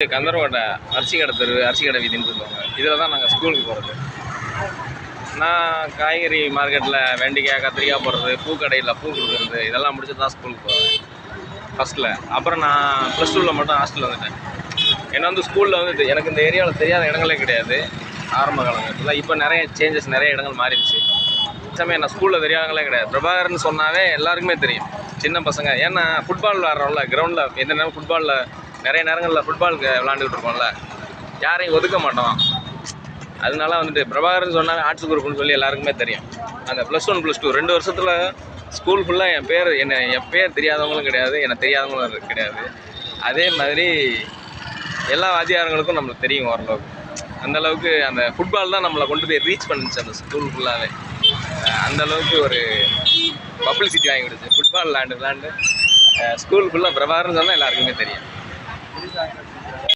கந்தர்கோட்டை அரிசி கடை தெரு, அரிசி கடை வீதின்னு சொல்லுவாங்க. இதில் தான் நாங்கள் ஸ்கூலுக்கு போகிறது. நான் காய்கறி மார்க்கெட்டில் வெண்டைக்காய், கத்திரிக்காய் போடுறது, பூக்கடையில் பூ கொடுக்குறது, இதெல்லாம் முடிச்சுட்டு தான் ஸ்கூலுக்கு போவேன் ஃபஸ்ட்டில். அப்புறம் நான் ப்ளஸ் டூவில் மட்டும் ஹாஸ்டலில் வந்துட்டேன். ஏன்னா ஸ்கூலில் எனக்கு இந்த ஏரியாவில் தெரியாத இடங்களே கிடையாது ஆரம்ப காலங்களில். இப்போ நிறைய சேஞ்சஸ், நிறைய இடங்கள் மாறிடுச்சு. சமயம் நான் ஸ்கூலில் தெரியாதவங்களே கிடையாது. பிரபாகரன் சொன்னாவே எல்லாருக்குமே தெரியும், சின்ன பசங்க. ஏன்னா ஃபுட்பால் விளாட்றோம்ல கிரவுண்டில், எந்த நேரம் ஃபுட்பாலில் நிறைய நேரங்களில் ஃபுட்பாலுக்கு விளாண்டுக்கிட்டு இருக்கோம்ல, யாரையும் ஒதுக்க மாட்டோம். அதனால பிரபாகரன் சொன்னாவே ஆர்ட்ஸ் குரூப்னு சொல்லி எல்லாருக்குமே தெரியும். அந்த +1 +2 2 வருஷத்தில் ஸ்கூல் ஃபுல்லாக என் பேர் தெரியாதவங்களும் கிடையாது, எனக்கு தெரியாதவங்களும் கிடையாது. அதே மாதிரி எல்லா வாத்தியாரங்களுக்கும் நம்மளுக்கு தெரியும் ஓரளவுக்கு. அந்தளவுக்கு அந்த ஃபுட்பால் தான் நம்மளை கொண்டு போய் ரீச் பண்ணிச்சு அந்த ஸ்கூல் ஃபுல்லாகவே. அந்தளவுக்கு ஒரு பப்ளிசிட்டி வாங்கி கொடுத்து ஃபுட்பால் விளாண்டு ஸ்கூல் ஃபுல்லாக பிரபாகரன் சொன்னால் எல்லாருக்குமே தெரியும்.